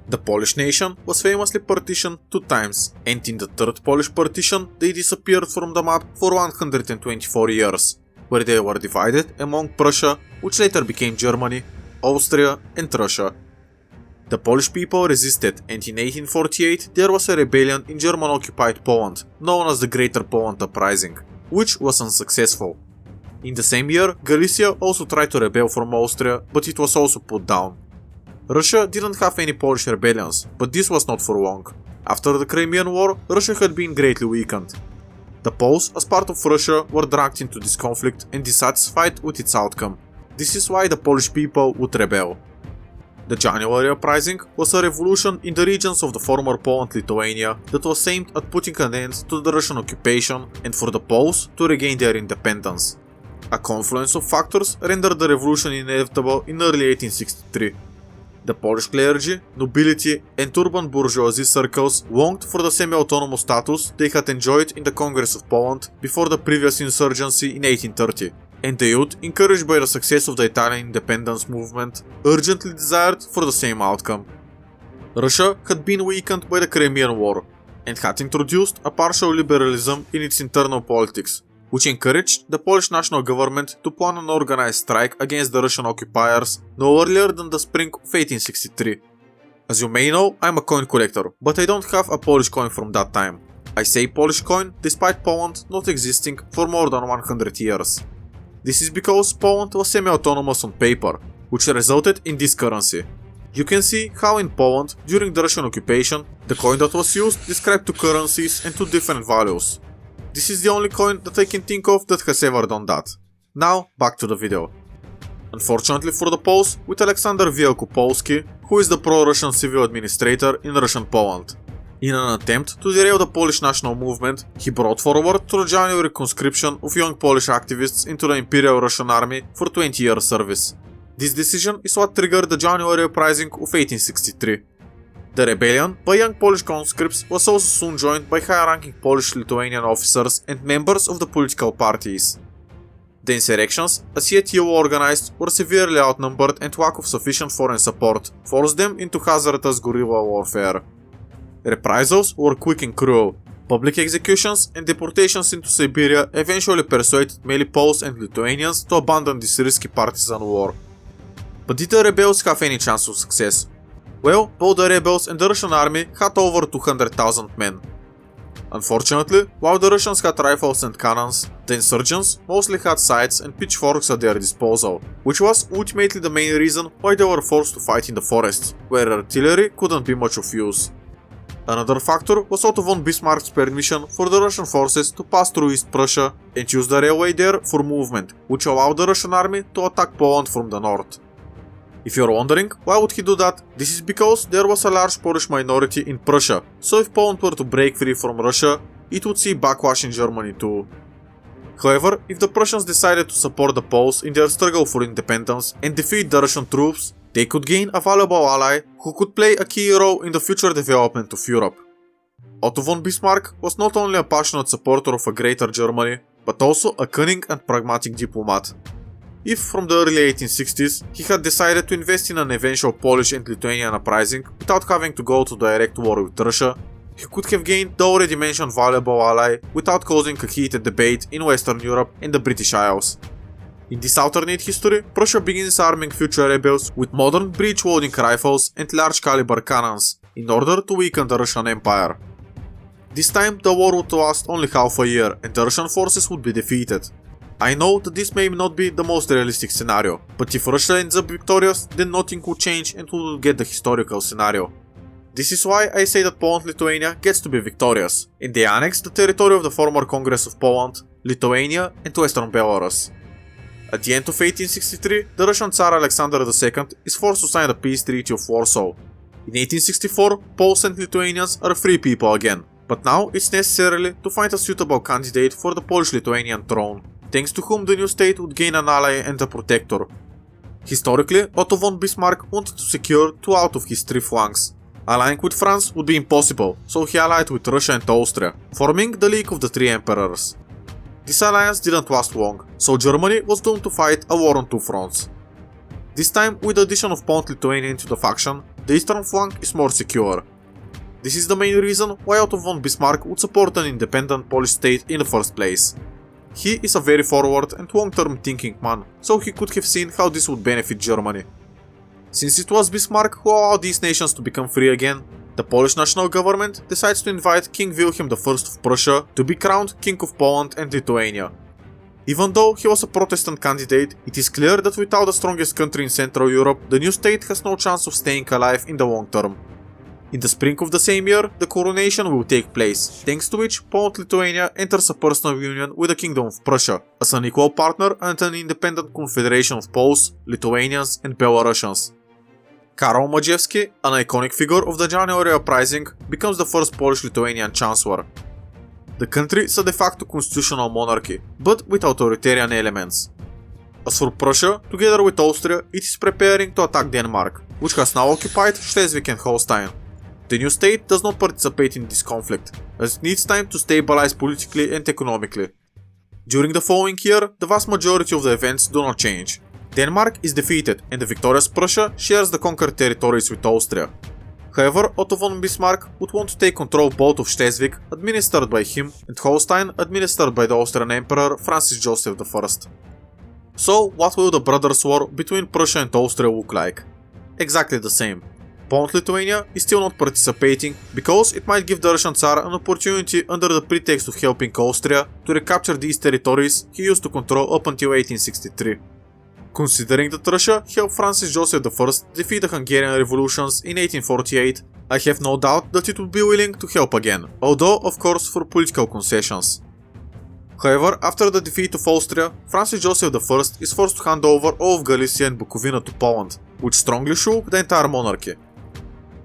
The Polish nation was famously partitioned 2 times, and in the third Polish partition they disappeared from the map for 124 years, where they were divided among Prussia, which later became Germany, Austria and Russia. The Polish people resisted, and in 1848 there was a rebellion in German-occupied Poland, known as the Greater Poland Uprising, which was unsuccessful. In the same year, Galicia also tried to rebel from Austria, but it was also put down. Russia didn't have any Polish rebellions, but this was not for long. After the Crimean War, Russia had been greatly weakened. The Poles, as part of Russia, were dragged into this conflict and dissatisfied with its outcome. This is why the Polish people would rebel. The January Uprising was a revolution in the regions of the former Poland-Lithuania that was aimed at putting an end to the Russian occupation and for the Poles to regain their independence. A confluence of factors rendered the revolution inevitable in early 1863. The Polish clergy, nobility and urban bourgeoisie circles longed for the semi-autonomous status they had enjoyed in the Congress of Poland before the previous insurgency in 1830, and the youth, encouraged by the success of the Italian independence movement, urgently desired for the same outcome. Russia had been weakened by the Crimean War, and had introduced a partial liberalism in its internal politics, which encouraged the Polish national government to plan an organized strike against the Russian occupiers no earlier than the spring of 1863. As you may know, I'm a coin collector, but I don't have a Polish coin from that time. I say Polish coin despite Poland not existing for more than 100 years. This is because Poland was semi-autonomous on paper, which resulted in this currency. You can see how in Poland, during the Russian occupation, the coin that was used described 2 currencies and 2 different values. This is the only coin that I can think of that has ever done that. Now, back to the video. Unfortunately for the Poles, with Alexander Wielkopolski, who is the pro-Russian civil administrator in Russian Poland. In an attempt to derail the Polish national movement, he brought forward the January conscription of young Polish activists into the Imperial Russian Army for 20-year service. This decision is what triggered the January Uprising of 1863. The rebellion by young Polish conscripts was also soon joined by high-ranking Polish-Lithuanian officers and members of the political parties. The insurrections, as yet ill-organized, were severely outnumbered, and lack of sufficient foreign support forced them into hazardous guerrilla warfare. Reprisals were quick and cruel. Public executions and deportations into Siberia eventually persuaded many Poles and Lithuanians to abandon this risky partisan war. But did the rebels have any chance of success? Well, both the rebels and the Russian army had over 200,000 men. Unfortunately, while the Russians had rifles and cannons, the insurgents mostly had scythes and pitchforks at their disposal, which was ultimately the main reason why they were forced to fight in the forests, where artillery couldn't be much of use. Another factor was Otto von Bismarck's permission for the Russian forces to pass through East Prussia and use the railway there for movement, which allowed the Russian army to attack Poland from the north. If you're wondering why would he do that, this is because there was a large Polish minority in Prussia, so if Poland were to break free from Russia, it would see backlash in Germany too. However, if the Prussians decided to support the Poles in their struggle for independence and defeat the Russian troops, they could gain a valuable ally who could play a key role in the future development of Europe. Otto von Bismarck was not only a passionate supporter of a greater Germany, but also a cunning and pragmatic diplomat. If from the early 1860s he had decided to invest in an eventual Polish and Lithuanian uprising without having to go to direct war with Russia, he could have gained the already mentioned valuable ally without causing a heated debate in Western Europe and the British Isles. In this alternate history, Prussia begins arming future rebels with modern breech-loading rifles and large-caliber cannons in order to weaken the Russian Empire. This time the war would last only half a year and the Russian forces would be defeated. I know that this may not be the most realistic scenario, but if Russia ends up victorious, then nothing would change and we will get the historical scenario. This is why I say that Poland-Lithuania gets to be victorious, and they annex the territory of the former Congress of Poland, Lithuania and Western Belarus. At the end of 1863, the Russian Tsar Alexander II is forced to sign the Peace Treaty of Warsaw. In 1864, Poles and Lithuanians are free people again, but now it's necessary to find a suitable candidate for the Polish-Lithuanian throne, thanks to whom the new state would gain an ally and a protector. Historically, Otto von Bismarck wanted to secure 2 out of his 3 flanks. Allying with France would be impossible, so he allied with Russia and Austria, forming the League of the Three Emperors. This alliance didn't last long, so Germany was doomed to fight a war on 2 fronts. This time, with the addition of Poland-Lithuania into the faction, the eastern flank is more secure. This is the main reason why Otto von Bismarck would support an independent Polish state in the first place. He is a very forward and long-term thinking man, so he could have seen how this would benefit Germany. Since it was Bismarck who allowed these nations to become free again, the Polish national government decides to invite King Wilhelm I of Prussia to be crowned King of Poland and Lithuania. Even though he was a Protestant candidate, it is clear that without the strongest country in Central Europe, the new state has no chance of staying alive in the long term. In the spring of the same year, the coronation will take place, thanks to which Poland-Lithuania enters a personal union with the Kingdom of Prussia, as an equal partner and an independent confederation of Poles, Lithuanians and Belarusians. Karol Majewski, an iconic figure of the January Uprising, becomes the first Polish-Lithuanian chancellor. The country is a de facto constitutional monarchy, but with authoritarian elements. As for Prussia, together with Austria, it is preparing to attack Denmark, which has now occupied Schleswig and Holstein. The new state does not participate in this conflict, as it needs time to stabilize politically and economically. During the following year, the vast majority of the events do not change. Denmark is defeated and the victorious Prussia shares the conquered territories with Austria. However, Otto von Bismarck would want to take control both of Schleswig, administered by him, and Holstein, administered by the Austrian Emperor Francis Joseph I. So, what will the brothers' war between Prussia and Austria look like? Exactly the same. Poland-Lithuania is still not participating because it might give the Russian Tsar an opportunity under the pretext of helping Austria to recapture these territories he used to control up until 1863. Considering that Russia helped Francis Joseph I defeat the Hungarian revolutions in 1848, I have no doubt that it would be willing to help again, although of course for political concessions. However, after the defeat of Austria, Francis Joseph I is forced to hand over all of Galicia and Bukovina to Poland, which strongly shook the entire monarchy.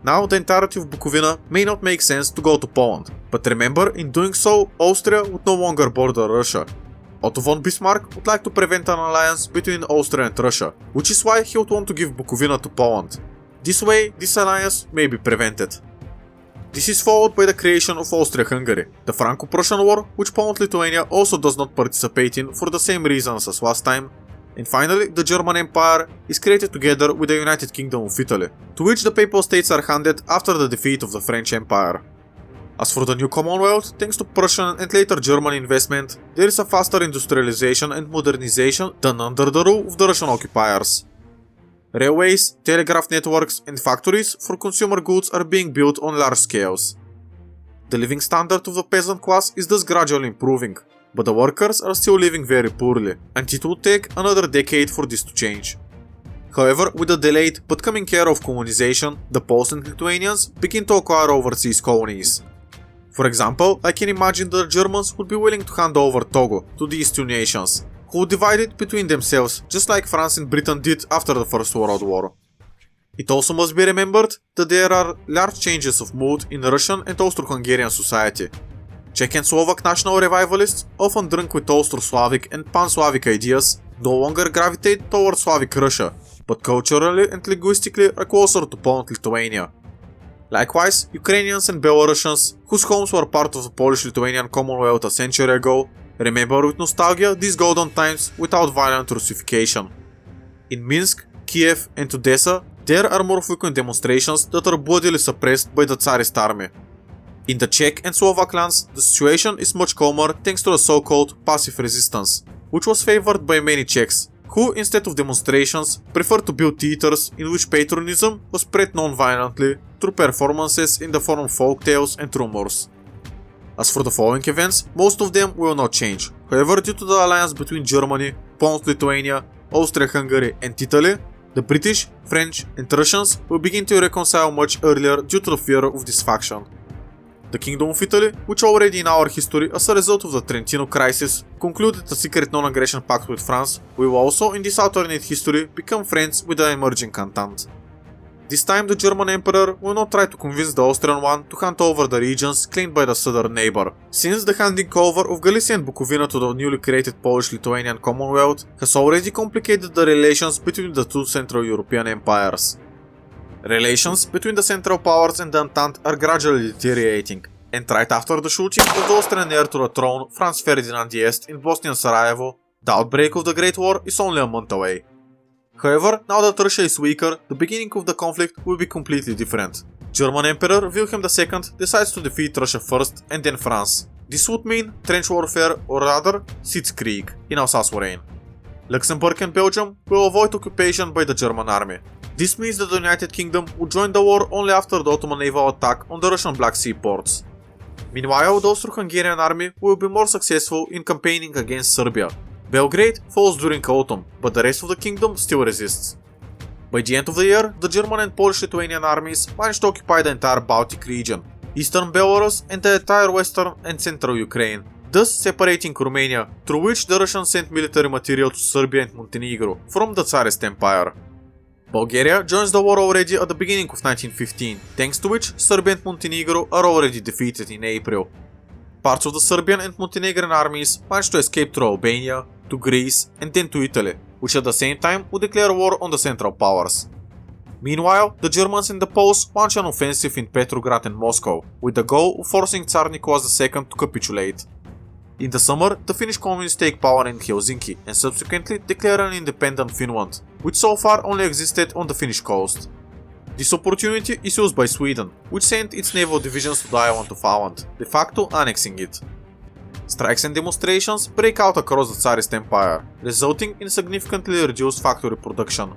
Now the entirety of Bukovina may not make sense to go to Poland, but remember, in doing so, Austria would no longer border Russia. Otto von Bismarck would like to prevent an alliance between Austria and Russia, which is why he would want to give Bukovina to Poland. This way, this alliance may be prevented. This is followed by the creation of Austria-Hungary, the Franco-Prussian War, which Poland-Lithuania also does not participate in for the same reasons as last time. And finally, the German Empire is created together with the United Kingdom of Italy, to which the Papal States are handed after the defeat of the French Empire. As for the new Commonwealth, thanks to Prussian and later German investment, there is a faster industrialization and modernization than under the rule of the Russian occupiers. Railways, telegraph networks and factories for consumer goods are being built on large scales. The living standard of the peasant class is thus gradually improving, but the workers are still living very poorly, and it will take another decade for this to change. However, with the delayed but coming era of colonization, the Poles and Lithuanians begin to acquire overseas colonies. For example, I can imagine that the Germans would be willing to hand over Togo to these two nations, who would divide it between themselves just like France and Britain did after the First World War. It also must be remembered that there are large changes of mood in Russian and Austro-Hungarian society. Czech and Slovak national revivalists, often drunk with Austro-Slavic and Pan-Slavic ideas, no longer gravitate towards Slavic Russia, but culturally and linguistically are closer to Poland-Lithuania. Likewise, Ukrainians and Belarusians, whose homes were part of the Polish-Lithuanian Commonwealth a century ago, remember with nostalgia these golden times without violent Russification. In Minsk, Kiev and Odessa, there are more frequent demonstrations that are bloodily suppressed by the Tsarist army. In the Czech and Slovak lands, the situation is much calmer thanks to the so-called passive resistance, which was favored by many Czechs, who, instead of demonstrations, preferred to build theaters in which patriotism was spread non-violently through performances in the form of folk tales and rumors. As for the following events, most of them will not change. However, due to the alliance between Germany, Poland-Lithuania, Austria-Hungary and Italy, the British, French and Russians will begin to reconcile much earlier due to the fear of this faction. The Kingdom of Italy, which already in our history as a result of the Trentino crisis concluded a secret non-aggression pact with France, will also in this alternate history become friends with the emerging Entente. This time the German Emperor will not try to convince the Austrian one to hand over the regions claimed by the southern neighbor, since the handing over of Galicia and Bukovina to the newly created Polish-Lithuanian Commonwealth has already complicated the relations between the two Central European empires. Relations between the Central Powers and the Entente are gradually deteriorating, and right after the shooting of the Austrian heir to the throne Franz Ferdinand I in Bosnian Sarajevo, the outbreak of the Great War is only a month away. However, now that Russia is weaker, the beginning of the conflict will be completely different. German Emperor Wilhelm II decides to defeat Russia first and then France. This would mean trench warfare, or rather, Sitzkrieg in Alsace-Lorraine. Luxembourg and Belgium will avoid occupation by the German army. This means that the United Kingdom would join the war only after the Ottoman naval attack on the Russian Black Sea ports. Meanwhile, the Austro-Hungarian army will be more successful in campaigning against Serbia. Belgrade falls during autumn, but the rest of the kingdom still resists. By the end of the year, the German and Polish-Lithuanian armies managed to occupy the entire Baltic region, eastern Belarus and the entire western and central Ukraine, thus separating Romania, through which the Russians sent military material to Serbia and Montenegro from the Tsarist Empire. Bulgaria joins the war already at the beginning of 1915, thanks to which Serbia and Montenegro are already defeated in April. Parts of the Serbian and Montenegrin armies managed to escape through Albania, to Greece and then to Italy, which at the same time would declare war on the Central Powers. Meanwhile, the Germans and the Poles launch an offensive in Petrograd and Moscow, with the goal of forcing Tsar Nicholas II to capitulate. In the summer, the Finnish communists take power in Helsinki and subsequently declare an independent Finland, which so far only existed on the Finnish coast. This opportunity is used by Sweden, which sent its naval divisions to the island of Åland, de facto annexing it. Strikes and demonstrations break out across the Tsarist Empire, resulting in significantly reduced factory production.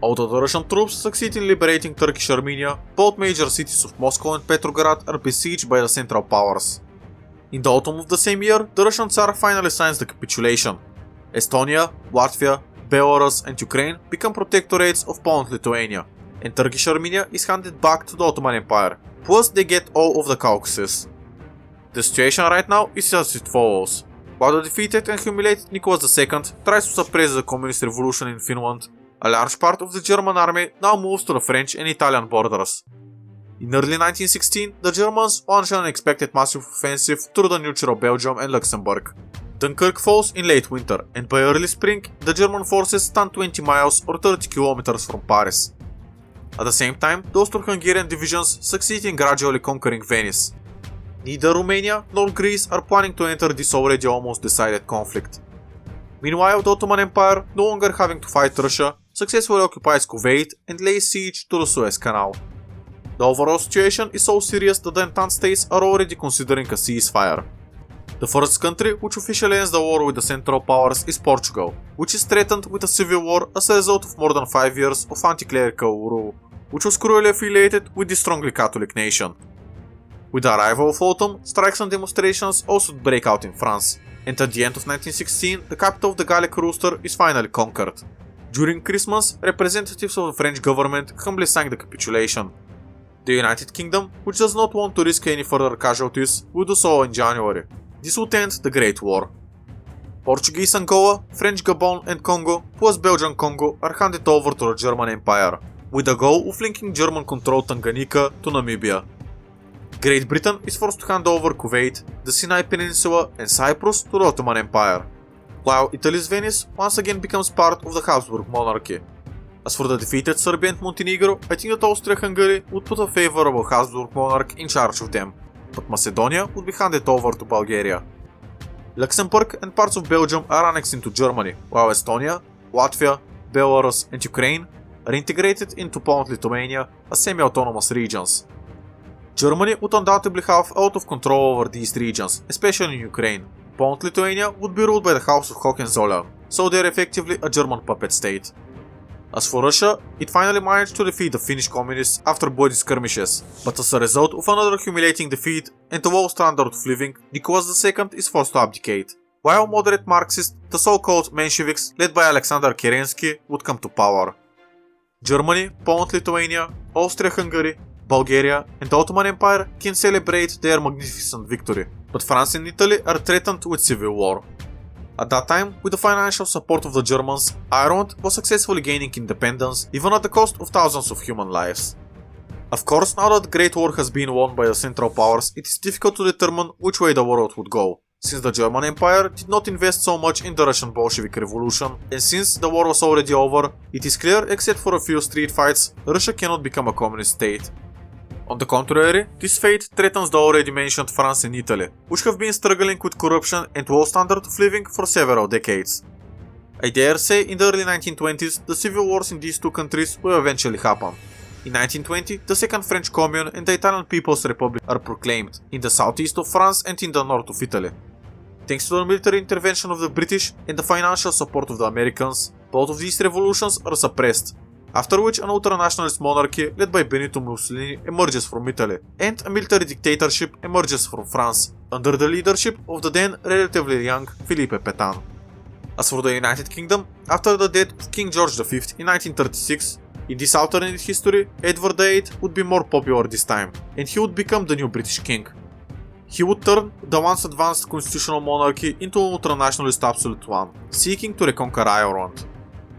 Although the Russian troops succeed in liberating Turkish Armenia, both major cities of Moscow and Petrograd are besieged by the Central Powers. In the autumn of the same year, the Russian Tsar finally signs the capitulation. Estonia, Latvia, Belarus and Ukraine become protectorates of Poland-Lithuania, and Turkish Armenia is handed back to the Ottoman Empire, plus they get all of the Caucasus. The situation right now is as it follows. While the defeated and humiliated Nicholas II tries to suppress the communist revolution in Finland, a large part of the German army now moves to the French and Italian borders. In early 1916, the Germans launch an unexpected massive offensive through the neutral Belgium and Luxembourg. Dunkirk falls in late winter, and by early spring, the German forces stand 20 miles or 30 kilometers from Paris. At the same time, the Austro-Hungarian divisions succeed in gradually conquering Venice. Neither Romania nor Greece are planning to enter this already almost decided conflict. Meanwhile, the Ottoman Empire, no longer having to fight Russia, successfully occupies Kuwait and lays siege to the Suez Canal. The overall situation is so serious that the Entente states are already considering a ceasefire. The first country which officially ends the war with the Central Powers is Portugal, which is threatened with a civil war as a result of more than 5 years of anti-clerical rule, which was cruelly affiliated with this strongly Catholic nation. With the arrival of autumn, strikes and demonstrations also break out in France, and at the end of 1916, the capital of the Gallic Rooster is finally conquered. During Christmas, representatives of the French government humbly signed the capitulation. The United Kingdom, which does not want to risk any further casualties, will do so in January. This would end the Great War. Portuguese Angola, French Gabon and Congo, plus Belgian Congo are handed over to the German Empire, with the goal of linking German-controlled Tanganyika to Namibia. Great Britain is forced to hand over Kuwait, the Sinai Peninsula and Cyprus to the Ottoman Empire, while Italy's Venice once again becomes part of the Habsburg monarchy. As for the defeated Serbia and Montenegro, I think that Austria-Hungary would put a favorable Habsburg monarch in charge of them, but Macedonia would be handed over to Bulgaria. Luxembourg and parts of Belgium are annexed into Germany, while Estonia, Latvia, Belarus and Ukraine are integrated into Poland-Lithuania as semi-autonomous regions. Germany would undoubtedly have a lot of control over these regions, especially in Ukraine. Poland-Lithuania would be ruled by the House of Hohenzollern, so they are effectively a German puppet state. As for Russia, it finally managed to defeat the Finnish communists after bloody skirmishes, but as a result of another humiliating defeat and a low standard of living, Nicholas II is forced to abdicate, while moderate Marxists, the so-called Mensheviks led by Alexander Kerensky, would come to power. Germany, Poland-Lithuania, Austria-Hungary, Bulgaria and the Ottoman Empire can celebrate their magnificent victory, but France and Italy are threatened with civil war. At that time, with the financial support of the Germans, Ireland was successfully gaining independence, even at the cost of thousands of human lives. Of course, now that the Great War has been won by the Central Powers, it is difficult to determine which way the world would go, since the German Empire did not invest so much in the Russian Bolshevik Revolution, and since the war was already over, it is clear, except for a few street fights, Russia cannot become a communist state. On the contrary, this fate threatens the already mentioned France and Italy, which have been struggling with corruption and low standard of living for several decades. I dare say in the early 1920s, the civil wars in these two countries will eventually happen. In 1920, the Second French Commune and the Italian People's Republic are proclaimed, in the southeast of France and in the north of Italy. Thanks to the military intervention of the British and the financial support of the Americans, both of these revolutions are suppressed, after which an ultranationalist monarchy led by Benito Mussolini emerges from Italy, and a military dictatorship emerges from France, under the leadership of the then relatively young Philippe Pétain. As for the United Kingdom, after the death of King George V in 1936, in this alternate history, Edward VIII would be more popular this time, and he would become the new British king. He would turn the once advanced constitutional monarchy into an ultranationalist absolute one, seeking to reconquer Ireland.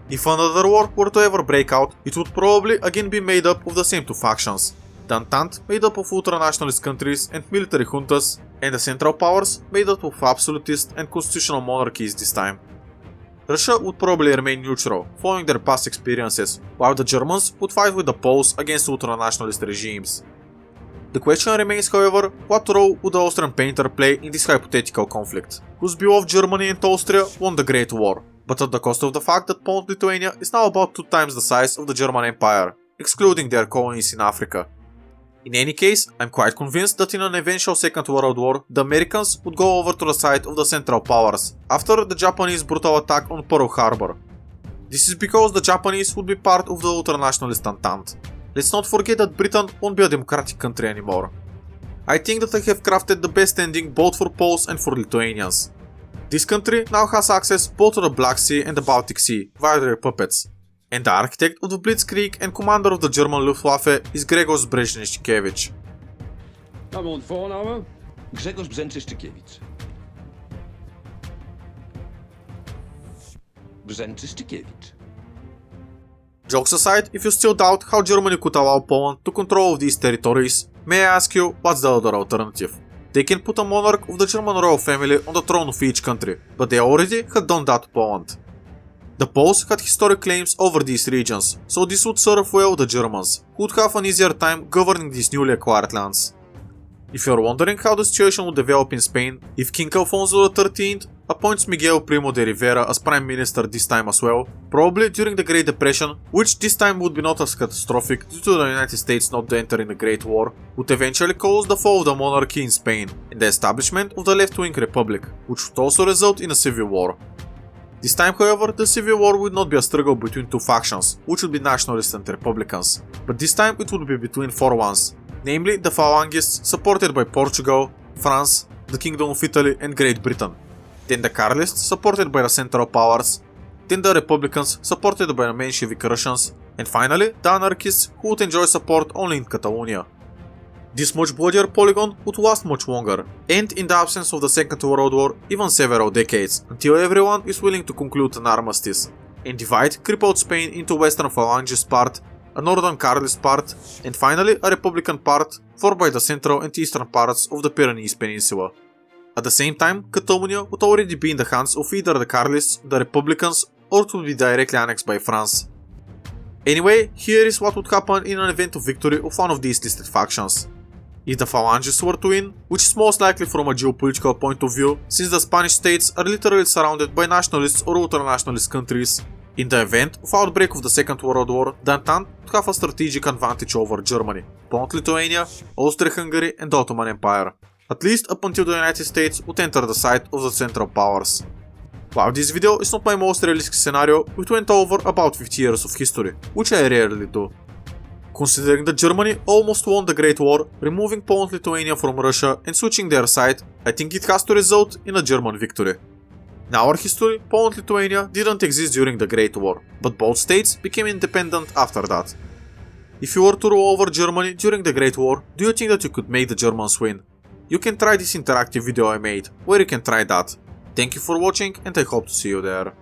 If another war were to ever break out, it would probably again be made up of the same two factions, the Entente made up of ultranationalist countries and military juntas, and the Central Powers made up of absolutist and constitutional monarchies this time. Russia would probably remain neutral, following their past experiences, while the Germans would fight with the Poles against ultranationalist regimes. The question remains, however, what role would the Austrian painter play in this hypothetical conflict, whose beloved Germany and Austria won the Great War, but at the cost of the fact that Poland-Lithuania is now about 2 times the size of the German Empire, excluding their colonies in Africa. In any case, I'm quite convinced that in an eventual Second World War, the Americans would go over to the side of the Central Powers, after the Japanese brutal attack on Pearl Harbor. This is because the Japanese would be part of the ultranationalist Entente. Let's not forget that Britain won't be a democratic country anymore. I think that I have crafted the best ending both for Poles and for Lithuanians. This country now has access both to the Black Sea and the Baltic Sea via their puppets. And the architect of the Blitzkrieg and commander of the German Luftwaffe is Grzegorz Brzezinskiewicz. I'm on voornamen, Grzegorz Brzezinskiewicz. Brzezinskiewicz. Jokes aside, if you still doubt how Germany could allow Poland to control of these territories, may I ask you, what's the other alternative? They can put a monarch of the German royal family on the throne of each country, but they already had done that to Poland. The Poles had historic claims over these regions, so this would serve well the Germans, who would have an easier time governing these newly acquired lands. If you're wondering how the situation would develop in Spain, if King Alfonso XIII appoints Miguel Primo de Rivera as Prime Minister this time as well, probably during the Great Depression, which this time would be not as catastrophic due to the United States not entering the Great War, would eventually cause the fall of the monarchy in Spain and the establishment of the left-wing republic, which would also result in a civil war. This time, however, the civil war would not be a struggle between two factions, which would be nationalists and republicans, but this time it would be between 4 ones, namely the Phalangists supported by Portugal, France, the Kingdom of Italy and Great Britain, then the Carlists supported by the Central Powers, then the Republicans supported by the Menshevik Russians, and finally the Anarchists who would enjoy support only in Catalonia. This much bloodier polygon would last much longer, and in the absence of the Second World War, even several decades, until everyone is willing to conclude an armistice, and divide crippled Spain into Western Phalangist part, a Northern Carlist part, and finally a Republican part, formed by the central and eastern parts of the Pyrenees Peninsula. At the same time, Catalonia would already be in the hands of either the Carlists, the Republicans, or it would be directly annexed by France. Anyway, here is what would happen in an event of victory of one of these listed factions. If the Phalangists were to win, which is most likely from a geopolitical point of view, since the Spanish states are literally surrounded by nationalist or ultranationalist countries, in the event of outbreak of the Second World War, the Entente would have a strategic advantage over Germany, Poland-Lithuania, Austria-Hungary and the Ottoman Empire, at least up until the United States would enter the side of the Central Powers. While this video is not my most realistic scenario, it went over about 50 years of history, which I rarely do. Considering that Germany almost won the Great War, removing Poland-Lithuania from Russia and switching their side, I think it has to result in a German victory. In our history, Poland-Lithuania didn't exist during the Great War, but both states became independent after that. If you were to rule over Germany during the Great War, do you think that you could make the Germans win? You can try this interactive video I made, where you can try that. Thank you for watching and I hope to see you there.